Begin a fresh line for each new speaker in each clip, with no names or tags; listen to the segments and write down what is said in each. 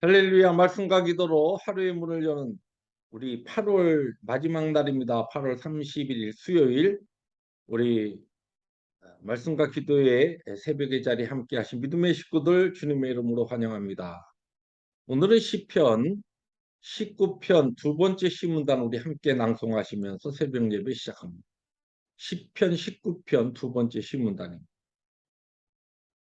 할렐루야. 말씀과 기도로 하루의 문을 여는 우리 8월 마지막 날입니다. 8월 31일 수요일 우리 말씀과 기도의 새벽의 자리 함께 하신 믿음의 식구들 주님의 이름으로 환영합니다. 오늘은 시편 19편 두 번째 시문단 우리 함께 낭송하시면서 새벽 예배 시작합니다. 시편 19편 두 번째 시문단입니다.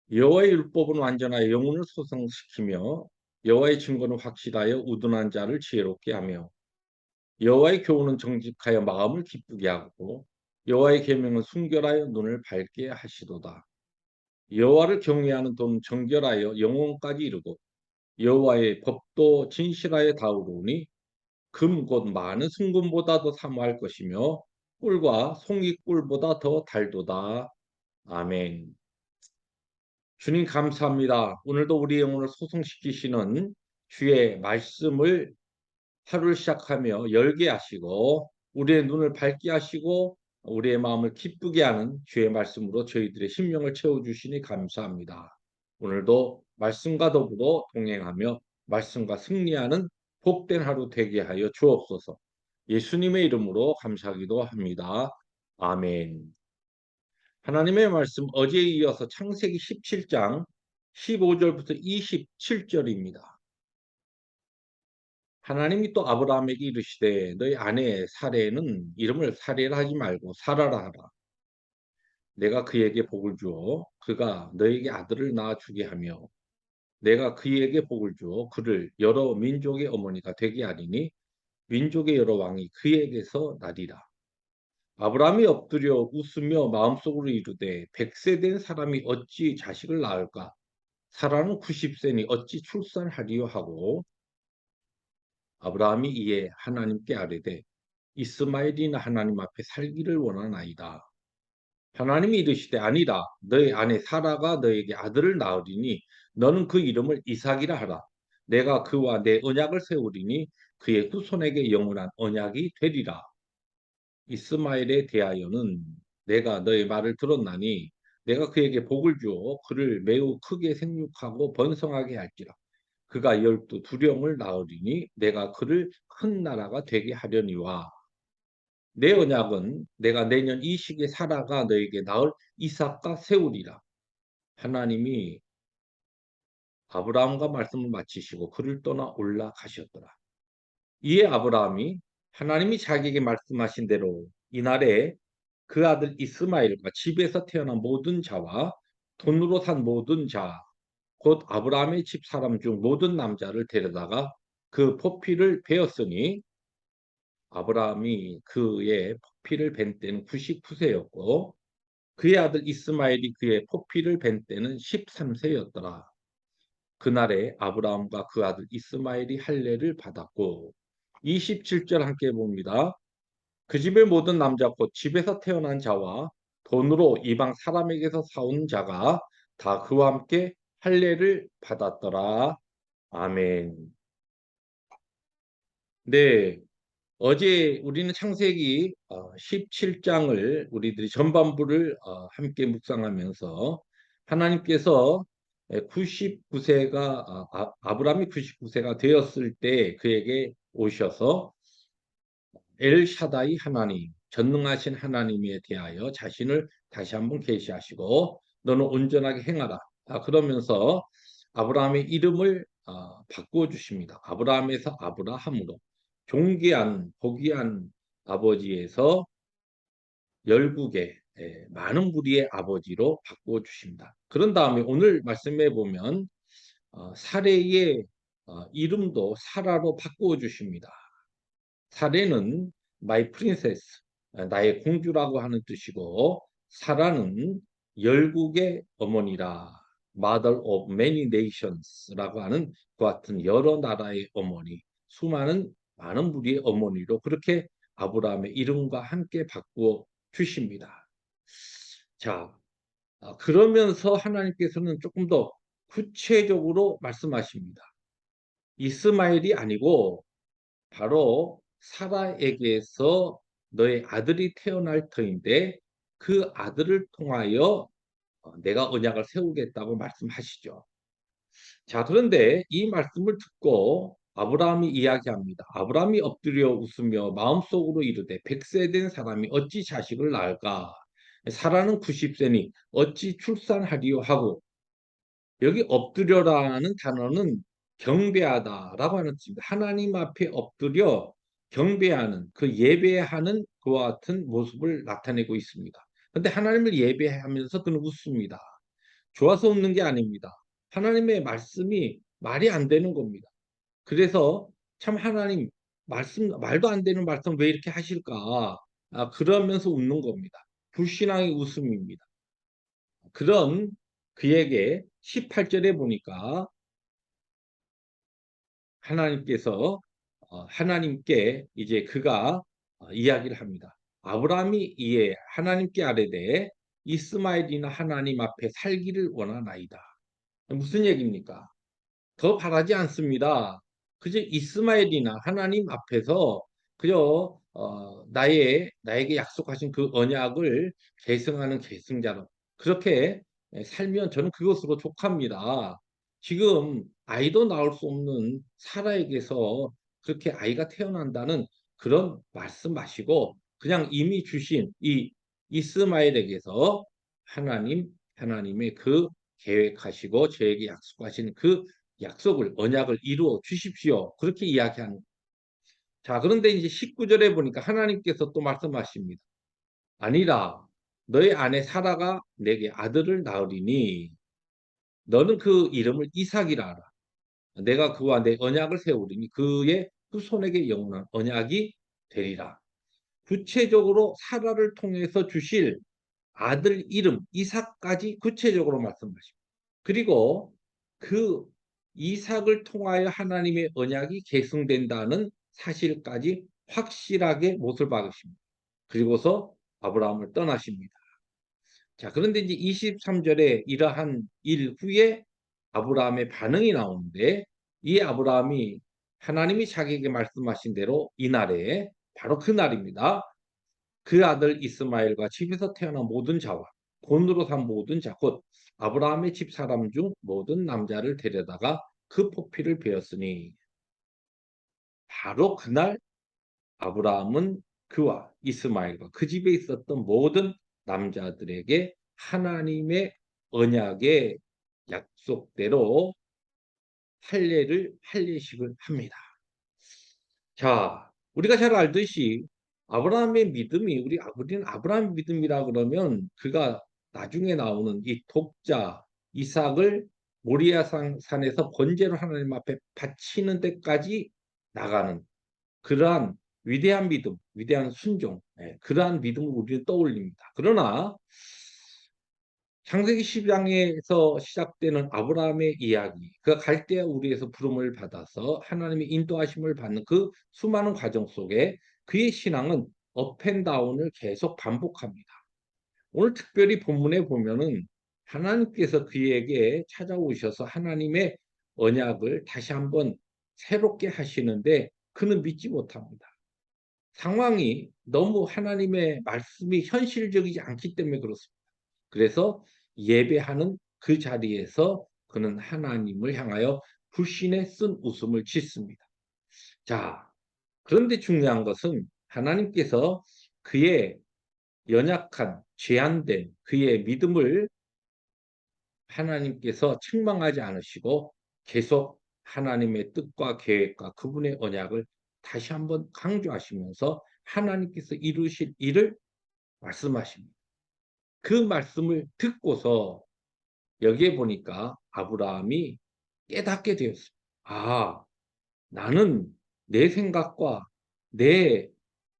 여호와의 율법은 완전하여 영혼을 소성시키며 여호와의 증거는 확실하여 우둔한 자를 지혜롭게 하며 여호와의 교훈은 정직하여 마음을 기쁘게 하고 여호와의 계명은 순결하여 눈을 밝게 하시도다. 여호와를 경외하는 도는 정결하여 영혼까지 이르고 여호와의 법도 진실하여 다우르니 금 곧 많은 순금보다도 사모할 것이며 꿀과 송이꿀보다 더 달도다. 아멘. 주님 감사합니다. 오늘도 우리 영혼을 소성시키시는 주의 말씀을 하루를 시작하며 열게 하시고 우리의 눈을 밝게 하시고 우리의 마음을 기쁘게 하는 주의 말씀으로 저희들의 심령을 채워주시니 감사합니다. 오늘도 말씀과 더불어 동행하며 말씀과 승리하는 복된 하루 되게 하여 주옵소서. 예수님의 이름으로 감사하기도 합니다. 아멘. 하나님의 말씀 어제에 이어서 창세기 17장 15절부터 27절입니다. 하나님이 또 아브라함에게 이르시되 너희 아내 사레는 이름을 사레라 하지 말고 사라라 하라. 내가 그에게 복을 주어 그가 너에게 아들을 낳아 주게 하며 내가 그에게 복을 주어 그를 여러 민족의 어머니가 되게 하리니 민족의 여러 왕이 그에게서 나리라. 아브라함이 엎드려 웃으며 마음속으로 이르되 100세 된 사람이 어찌 자식을 낳을까? 사라는 90세니 어찌 출산하리요 하고 아브라함이 이에 하나님께 아뢰되 이스마엘이나 하나님 앞에 살기를 원하나이다. 하나님이 이르시되 아니라 너희 아내 사라가 너에게 아들을 낳으리니 너는 그 이름을 이삭이라 하라. 내가 그와 내 언약을 세우리니 그의 후손에게 영원한 언약이 되리라. 이스마엘에 대하여는 내가 너의 말을 들었나니 내가 그에게 복을 주어 그를 매우 크게 생육하고 번성하게 할지라. 그가 12두령을 낳으리니 내가 그를 큰 나라가 되게 하려니와 내 언약은 내가 내년 이 시기에 사라가 너에게 낳을 이삭과 세우리라. 하나님이 아브라함과 말씀을 마치시고 그를 떠나 올라가셨더라. 이에 아브라함이 하나님이 자기에게 말씀하신 대로 이날에 그 아들 이스마엘과 집에서 태어난 모든 자와 돈으로 산 모든 자, 곧 아브라함의 집 사람 중 모든 남자를 데려다가 그 포피를 베었으니 아브라함이 그의 포피를 벤 때는 99세였고 그의 아들 이스마엘이 그의 포피를 벤 때는 13세였더라. 그날에 아브라함과 그 아들 이스마엘이 할례를 받았고 27절 함께 봅니다. 그 집의 모든 남자 곧 집에서 태어난 자와 돈으로 이방 사람에게서 사온 자가 다 그와 함께 할례를 받았더라. 아멘. 네. 어제 우리는 창세기 17장을 우리들이 전반부를 함께 묵상하면서 하나님께서 99세가 아브라함이 99세가 되었을 때 그에게 오셔서 엘샤다이 하나님, 전능하신 하나님에 대하여 자신을 다시 한번 계시하시고 너는 온전하게 행하라. 그러면서 아브라함의 이름을 바꾸어 주십니다. 아브라함에서 아브라함으로 존귀한 복귀한 아버지에서 열국의 많은 무리의 아버지로 바꾸어 주십니다. 그런 다음에 오늘 말씀해 보면 사레의 이름도 사라로 바꾸어 주십니다. 사레는 my princess, 나의 공주라고 하는 뜻이고 사라는 열국의 어머니라, mother of many nations라고 하는 그 같은 여러 나라의 어머니, 수많은 많은 무리의 어머니로 그렇게 아브라함의 이름과 함께 바꾸어 주십니다. 자, 그러면서 하나님께서는 조금 더 구체적으로 말씀하십니다. 이스마엘이 아니고 바로 사라에게서 너의 아들이 태어날 터인데 그 아들을 통하여 내가 언약을 세우겠다고 말씀하시죠. 자, 그런데 이 말씀을 듣고 아브라함이 이야기합니다. 아브라함이 엎드려 웃으며 마음속으로 이르되 100세 된 사람이 어찌 자식을 낳을까? 사라는 90세니 어찌 출산하리요 하고, 여기 엎드려라는 단어는 경배하다라고 하는 뜻입니다. 하나님 앞에 엎드려 경배하는, 그 예배하는 그와 같은 모습을 나타내고 있습니다. 그런데 하나님을 예배하면서 그는 웃습니다. 좋아서 웃는 게 아닙니다. 하나님의 말씀이 말이 안 되는 겁니다. 그래서 참 하나님 말도 안 되는 말씀 왜 이렇게 하실까? 그러면서 웃는 겁니다. 불신앙의 웃음입니다. 그런 그에게 18절에 보니까 하나님께서 하나님께 이제 그가 이야기를 합니다. 아브라함이 이에 하나님께 아뢰되 이스마엘이나 하나님 앞에 살기를 원하나이다. 무슨 얘기입니까? 더 바라지 않습니다. 그저 이스마엘이나 하나님 앞에서 그저 나에게 약속하신 그 언약을 계승하는 계승자로 그렇게 살면 저는 그것으로 족합니다. 지금 아이도 낳을 수 없는 사라에게서 그렇게 아이가 태어난다는 그런 말씀 마시고 그냥 이미 주신 이 이스마엘에게서 하나님의 그 계획하시고 저에게 약속하신 그 약속을 언약을 이루어 주십시오. 그렇게 이야기하는. 자, 그런데 이제 19절에 보니까 하나님께서 또 말씀하십니다. 아니라 너의 아내 사라가 내게 아들을 낳으리니 너는 그 이름을 이삭이라 하라. 내가 그와 내 언약을 세우리니 그의 그 손에게 영원한 언약이 되리라. 구체적으로 사라를 통해서 주실 아들 이름 이삭까지 구체적으로 말씀하십니다. 그리고 그 이삭을 통하여 하나님의 언약이 계승된다는 사실까지 확실하게 못을 박으십니다. 그리고서 아브라함을 떠나십니다. 자, 그런데 이제 23절에 이러한 일 후에 아브라함의 반응이 나오는데 이 아브라함이 하나님이 자기에게 말씀하신 대로 이날에 바로 그날입니다. 그 아들 이스마엘과 집에서 태어난 모든 자와 본으로 산 모든 자, 곧 아브라함의 집 사람 중 모든 남자를 데려다가 그 포피를 베었으니 바로 그날 아브라함은 그와 이스마엘과 그 집에 있었던 모든 남자들에게 하나님의 언약의 약속대로 할례식을 합니다. 자, 우리가 잘 알듯이 아브라함의 믿음이 우리는 아브라함 믿음이라 그러면 그가 나중에 나오는 이 독자 이삭을 모리아 산에서 번제로 하나님 앞에 바치는 데까지 나가는 그러한 위대한 믿음, 위대한 순종, 그러한 믿음을 우리는 떠올립니다. 그러나 창세기 10장에서 시작되는 아브라함의 이야기, 그가 갈대아 우리에서 부름을 받아서 하나님의 인도하심을 받는 그 수많은 과정 속에 그의 신앙은 업앤다운을 계속 반복합니다. 오늘 특별히 본문에 보면은 하나님께서 그에게 찾아오셔서 하나님의 언약을 다시 한번 새롭게 하시는데 그는 믿지 못합니다. 상황이 너무 하나님의 말씀이 현실적이지 않기 때문에 그렇습니다. 그래서 예배하는 그 자리에서 그는 하나님을 향하여 불신의 쓴 웃음을 짓습니다. 자, 그런데 중요한 것은 하나님께서 그의 연약한 제한된 그의 믿음을 하나님께서 책망하지 않으시고 계속 하나님의 뜻과 계획과 그분의 언약을 다시 한번 강조하시면서 하나님께서 이루실 일을 말씀하십니다. 그 말씀을 듣고서 여기에 보니까 아브라함이 깨닫게 되었습니다. 아, 나는 내 생각과 내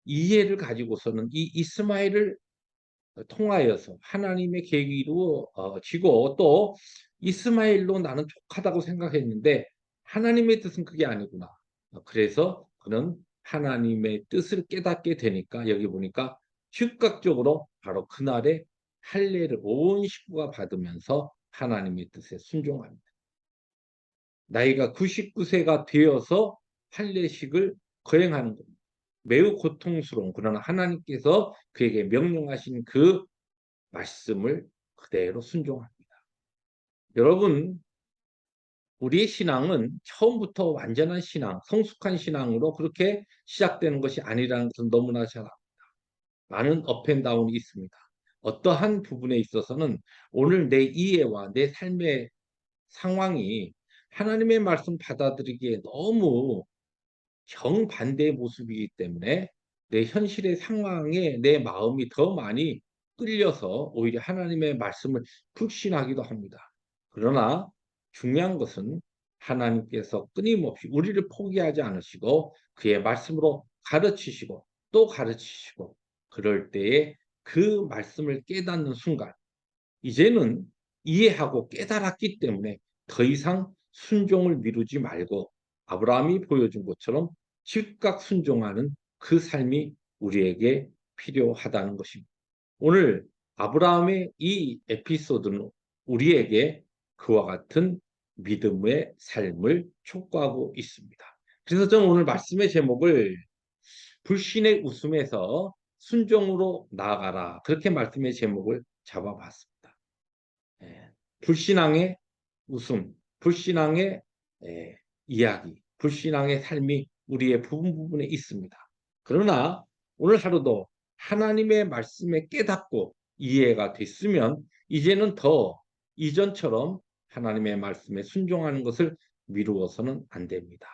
이해를 가지고서는 이 이스마엘을 통하여서 하나님의 계획이 이루어지고 또 이스마엘로 나는 족하다고 생각했는데 하나님의 뜻은 그게 아니구나. 그래서 그는 하나님의 뜻을 깨닫게 되니까 여기 보니까 즉각적으로 바로 그날에 할례를 온 식구가 받으면서 하나님의 뜻에 순종합니다. 나이가 99세가 되어서 할례식을 거행하는 겁니다. 매우 고통스러운 그러나 하나님께서 그에게 명령하신 그 말씀을 그대로 순종합니다. 여러분 우리의 신앙은 처음부터 완전한 신앙, 성숙한 신앙으로 그렇게 시작되는 것이 아니라는 것은 너무나 잘 많은 업앤다운이 있습니다. 어떠한 부분에 있어서는 오늘 내 이해와 내 삶의 상황이 하나님의 말씀 받아들이기에 너무 정반대의 모습이기 때문에 내 현실의 상황에 내 마음이 더 많이 끌려서 오히려 하나님의 말씀을 불신하기도 합니다. 그러나 중요한 것은 하나님께서 끊임없이 우리를 포기하지 않으시고 그의 말씀으로 가르치시고 또 가르치시고 그럴 때에 그 말씀을 깨닫는 순간 이제는 이해하고 깨달았기 때문에 더 이상 순종을 미루지 말고 아브라함이 보여준 것처럼 즉각 순종하는 그 삶이 우리에게 필요하다는 것입니다. 오늘 아브라함의 이 에피소드는 우리에게 그와 같은 믿음의 삶을 촉구하고 있습니다. 그래서 저는 오늘 말씀의 제목을 불신의 웃음에서 순종으로 나아가라 그렇게 말씀의 제목을 잡아봤습니다. 예. 불신앙의 웃음, 불신앙의 이야기, 불신앙의 삶이 우리의 부분 부분에 있습니다. 그러나 오늘 하루도 하나님의 말씀에 깨닫고 이해가 됐으면 이제는 더 이전처럼 하나님의 말씀에 순종하는 것을 미루어서는 안 됩니다.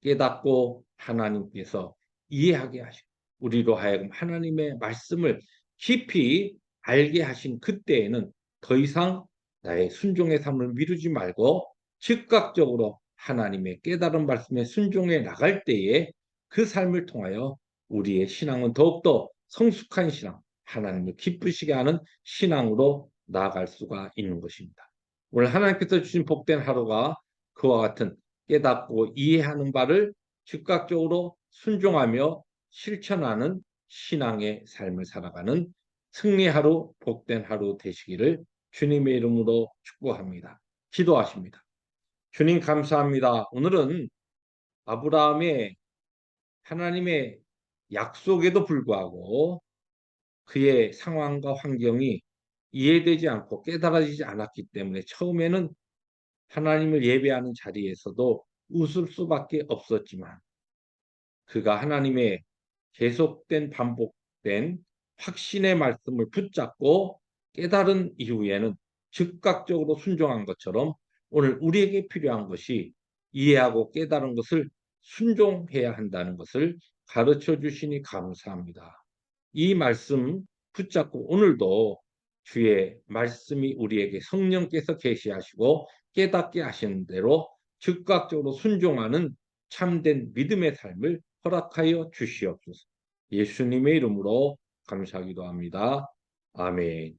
깨닫고 하나님께서 이해하게 하시고 우리로 하여금 하나님의 말씀을 깊이 알게 하신 그때에는 더 이상 나의 순종의 삶을 미루지 말고 즉각적으로 하나님의 깨달은 말씀에 순종해 나갈 때에 그 삶을 통하여 우리의 신앙은 더욱더 성숙한 신앙, 하나님을 기쁘시게 하는 신앙으로 나아갈 수가 있는 것입니다. 오늘 하나님께서 주신 복된 하루가 그와 같은 깨닫고 이해하는 바를 즉각적으로 순종하며 실천하는 신앙의 삶을 살아가는 승리하루, 복된 하루 되시기를 주님의 이름으로 축복합니다. 기도하십니다. 주님 감사합니다. 오늘은 아브라함의 하나님의 약속에도 불구하고 그의 상황과 환경이 이해되지 않고 깨달아지지 않았기 때문에 처음에는 하나님을 예배하는 자리에서도 웃을 수밖에 없었지만 그가 하나님의 계속된 반복된 확신의 말씀을 붙잡고 깨달은 이후에는 즉각적으로 순종한 것처럼 오늘 우리에게 필요한 것이 이해하고 깨달은 것을 순종해야 한다는 것을 가르쳐 주시니 감사합니다. 이 말씀 붙잡고 오늘도 주의 말씀이 우리에게 성령께서 계시하시고 깨닫게 하시는 대로 즉각적으로 순종하는 참된 믿음의 삶을 허락하여 주시옵소서. 예수님의 이름으로 감사하기도 합니다. 아멘.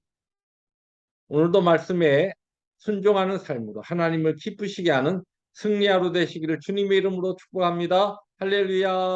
오늘도 말씀에 순종하는 삶으로 하나님을 기쁘시게 하는 승리하루 되시기를 주님의 이름으로 축복합니다. 할렐루야.